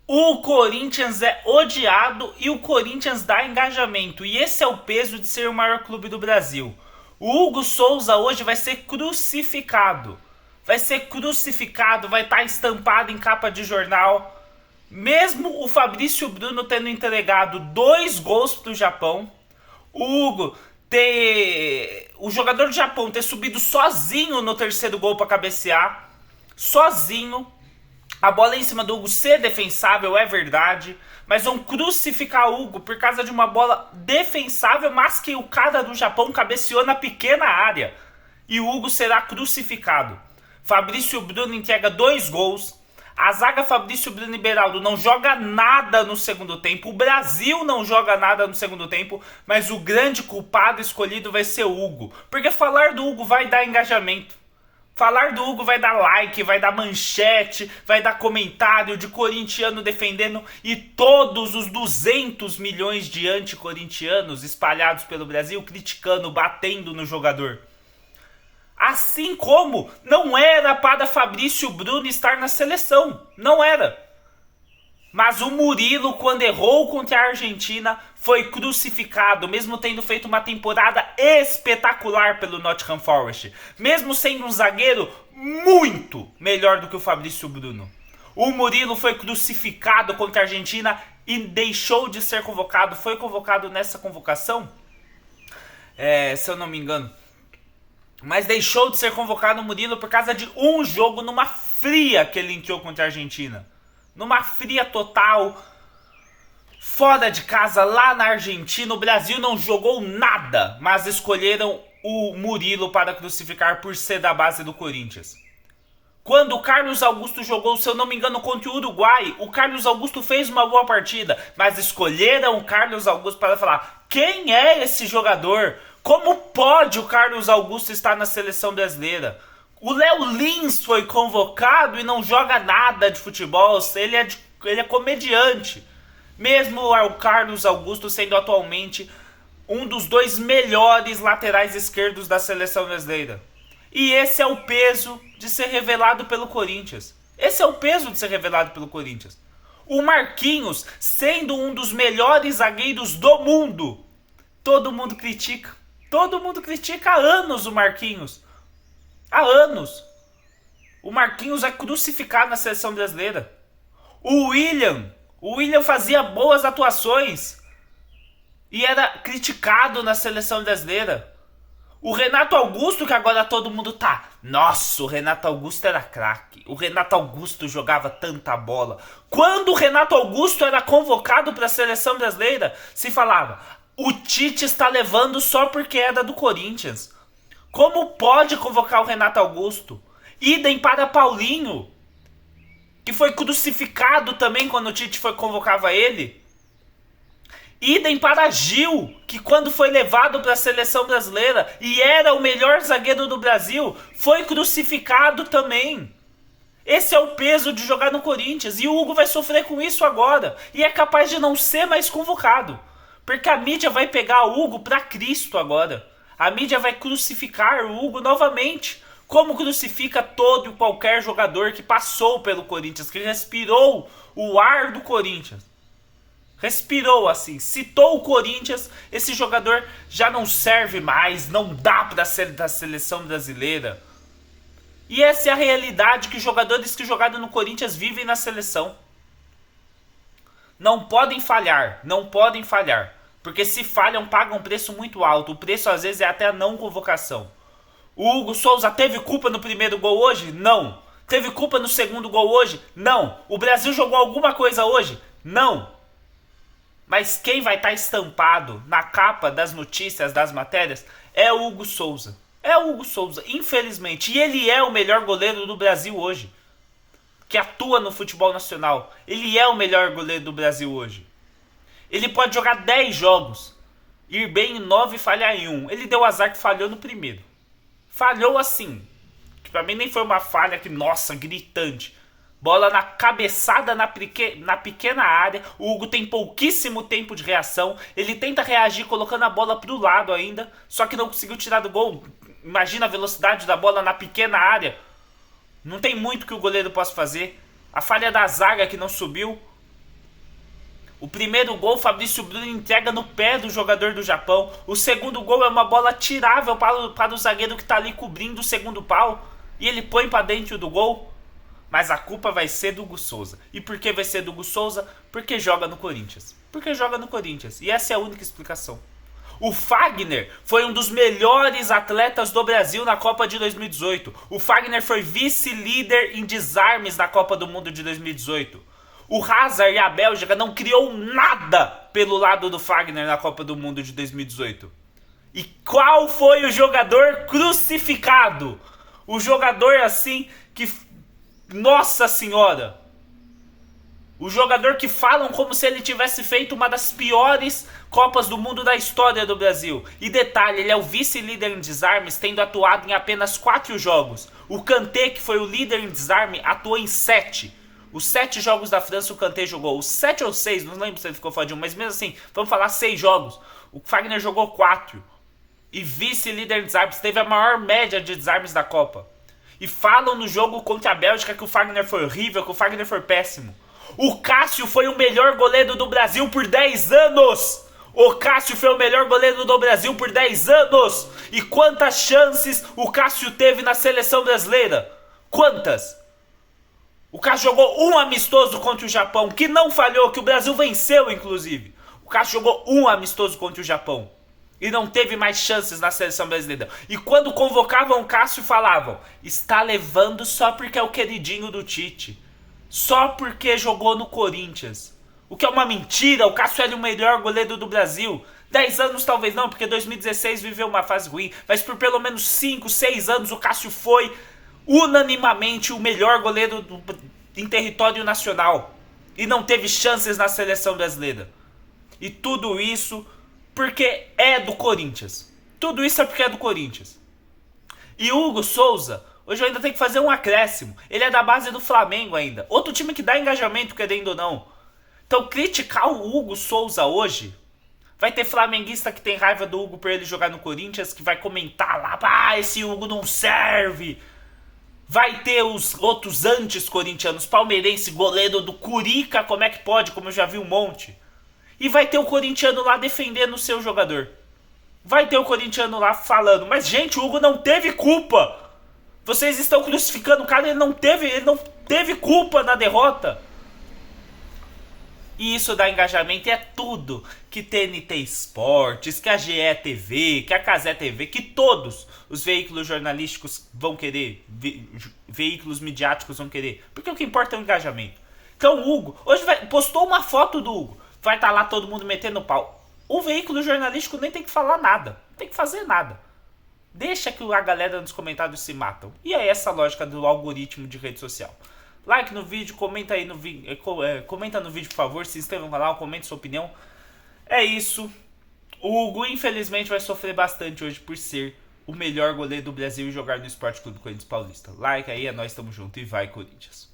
O Corinthians é odiado e o Corinthians dá engajamento. E esse é o peso de ser o maior clube do Brasil. O Hugo Souza hoje vai ser crucificado. Vai ser crucificado, vai estar estampado em capa de jornal. Mesmo o Fabrício Bruno tendo entregado 2 gols para o Japão, o Hugo ter. O jogador do Japão ter subido sozinho no terceiro gol para cabecear. Sozinho. A bola em cima do Hugo ser defensável, é verdade. Mas vão crucificar o Hugo por causa de uma bola defensável, mas que o cara do Japão cabeceou na pequena área. E o Hugo será crucificado. Fabrício Bruno entrega 2 gols. A zaga Fabrício Bruno e Beraldo não joga nada no segundo tempo. O Brasil não joga nada no segundo tempo. Mas o grande culpado escolhido vai ser o Hugo. Porque falar do Hugo vai dar engajamento. Falar do Hugo vai dar like, vai dar manchete, vai dar comentário de corintiano defendendo e todos os 200 milhões de anticorintianos espalhados pelo Brasil criticando, batendo no jogador. Assim como não era para Fabrício Bruno estar na seleção. Não era. Mas o Murilo, quando errou contra a Argentina, foi crucificado, mesmo tendo feito uma temporada espetacular pelo Nottingham Forest. Mesmo sendo um zagueiro muito melhor do que o Fabrício Bruno. O Murilo foi crucificado contra a Argentina e deixou de ser convocado. Foi convocado nessa convocação? Se eu não me engano. Mas deixou de ser convocado o Murilo por causa de um jogo numa fria que ele entrou contra a Argentina. Numa fria total, fora de casa, lá na Argentina. O Brasil não jogou nada, mas escolheram o Murilo para crucificar por ser da base do Corinthians. Quando o Carlos Augusto jogou, se eu não me engano, contra o Uruguai, o Carlos Augusto fez uma boa partida, mas escolheram o Carlos Augusto para falar: quem é esse jogador? Como pode o Carlos Augusto estar na seleção brasileira? O Léo Lins foi convocado e não joga nada de futebol. Ele é comediante. Mesmo o Carlos Augusto sendo atualmente um dos 2 melhores laterais esquerdos da seleção brasileira. E esse é o peso de ser revelado pelo Corinthians. Esse é o peso de ser revelado pelo Corinthians. O Marquinhos, sendo um dos melhores zagueiros do mundo, todo mundo critica. Todo mundo critica há anos o Marquinhos. Há anos. O Marquinhos é crucificado na seleção brasileira. O William fazia boas atuações e era criticado na seleção brasileira. O Renato Augusto, que agora todo mundo tá: nossa, o Renato Augusto era craque. O Renato Augusto jogava tanta bola. Quando o Renato Augusto era convocado para a seleção brasileira, se falava: o Tite está levando só porque era do Corinthians. Como pode convocar o Renato Augusto? Idem para Paulinho, que foi crucificado também quando o Tite convocava ele. Idem para Gil, que quando foi levado para a seleção brasileira e era o melhor zagueiro do Brasil, foi crucificado também. Esse é o peso de jogar no Corinthians. E o Hugo vai sofrer com isso agora. E é capaz de não ser mais convocado. Porque a mídia vai pegar o Hugo para Cristo agora. A mídia vai crucificar o Hugo novamente. Como crucifica todo e qualquer jogador que passou pelo Corinthians, que respirou o ar do Corinthians. Respirou assim, citou o Corinthians, esse jogador já não serve mais, não dá para ser da seleção brasileira. E essa é a realidade que jogadores que jogaram no Corinthians vivem na seleção. Não podem falhar, não podem falhar. Porque se falham, pagam um preço muito alto. O preço às vezes é até a não convocação. O Hugo Souza teve culpa no primeiro gol hoje? Não. Teve culpa no segundo gol hoje? Não. O Brasil jogou alguma coisa hoje? Não. Mas quem vai estar estampado na capa das notícias, das matérias, é o Hugo Souza. É o Hugo Souza, infelizmente. E ele é o melhor goleiro do Brasil hoje. Que atua no futebol nacional. Ele é o melhor goleiro do Brasil hoje. Ele pode jogar 10 jogos, ir bem em 9 e falhar em 1. Ele deu azar que falhou no primeiro. Falhou assim. Que pra mim nem foi uma falha que, nossa, gritante. Bola na cabeçada na pequena área. O Hugo tem pouquíssimo tempo de reação. Ele tenta reagir colocando a bola pro lado ainda. Só que não conseguiu tirar do gol. Imagina a velocidade da bola na pequena área. Não tem muito que o goleiro possa fazer. A falha da zaga que não subiu. O primeiro gol, Fabrício Bruno entrega no pé do jogador do Japão. O segundo gol é uma bola tirável para o zagueiro que tá ali cobrindo o segundo pau. E ele põe para dentro do gol. Mas a culpa vai ser do Hugo Souza. E por que vai ser do Hugo Souza? Porque joga no Corinthians. Porque joga no Corinthians. E essa é a única explicação. O Fagner foi um dos melhores atletas do Brasil na Copa de 2018. O Fagner foi vice-líder em desarmes na Copa do Mundo de 2018. O Hazard e a Bélgica não criou nada pelo lado do Fagner na Copa do Mundo de 2018. E qual foi o jogador crucificado? O jogador assim que... Nossa Senhora! O jogador que falam como se ele tivesse feito uma das piores Copas do Mundo da história do Brasil. E detalhe, ele é o vice-líder em desarmes, tendo atuado em apenas 4 jogos. O Kanté, que foi o líder em desarme, atuou em 7. Os 7 jogos da França o Kanté jogou. Os 7 ou 6, não lembro se ele ficou fora de um, mas mesmo assim, vamos falar 6 jogos. O Fagner jogou 4. E vice-líder em desarmes, teve a maior média de desarmes da Copa. E falam no jogo contra a Bélgica que o Fagner foi horrível, que o Fagner foi péssimo. O Cássio foi o melhor goleiro do Brasil por 10 anos. O Cássio foi o melhor goleiro do Brasil por 10 anos. E quantas chances o Cássio teve na seleção brasileira? Quantas? O Cássio jogou um amistoso contra o Japão, que não falhou, que o Brasil venceu, inclusive. O Cássio jogou um amistoso contra o Japão. E não teve mais chances na seleção brasileira. E quando convocavam o Cássio, falavam: está levando só porque é o queridinho do Tite. Só porque jogou no Corinthians. O que é uma mentira, o Cássio era o melhor goleiro do Brasil. 10 anos talvez não, porque 2016 viveu uma fase ruim. Mas por pelo menos 5, 6 anos o Cássio foi unanimamente o melhor goleiro em território nacional. E não teve chances na seleção brasileira. E tudo isso porque é do Corinthians. Tudo isso é porque é do Corinthians. E o Hugo Souza, hoje eu ainda tenho que fazer um acréscimo. Ele é da base do Flamengo ainda. Outro time que dá engajamento, querendo ou não. Então criticar o Hugo Souza hoje... Vai ter flamenguista que tem raiva do Hugo por ele jogar no Corinthians, que vai comentar lá: ah, esse Hugo não serve. Vai ter os outros antes-corintianos, palmeirense, goleiro do Curica, como é que pode, como eu já vi um monte. E vai ter o corintiano lá defendendo o seu jogador. Vai ter o corintiano lá falando: mas gente, o Hugo não teve culpa. Vocês estão crucificando o cara, ele não teve culpa na derrota. E isso dá engajamento, e é tudo que TNT Esportes, que a GE TV, que a Cazé TV, que todos os veículos jornalísticos vão querer, veículos midiáticos vão querer. Porque o que importa é o engajamento. Então o Hugo, hoje postou uma foto do Hugo, vai estar lá todo mundo metendo pau. O veículo jornalístico nem tem que falar nada, não tem que fazer nada. Deixa que a galera nos comentários se matam. E é essa a lógica do algoritmo de rede social. Like no vídeo, comenta aí no vídeo, comenta no vídeo, por favor, se inscreva no canal, comente sua opinião. É isso. O Hugo, infelizmente, vai sofrer bastante hoje por ser o melhor goleiro do Brasil e jogar no Esporte Clube Corinthians Paulista. Like aí, é nóis, tamo junto e vai, Corinthians.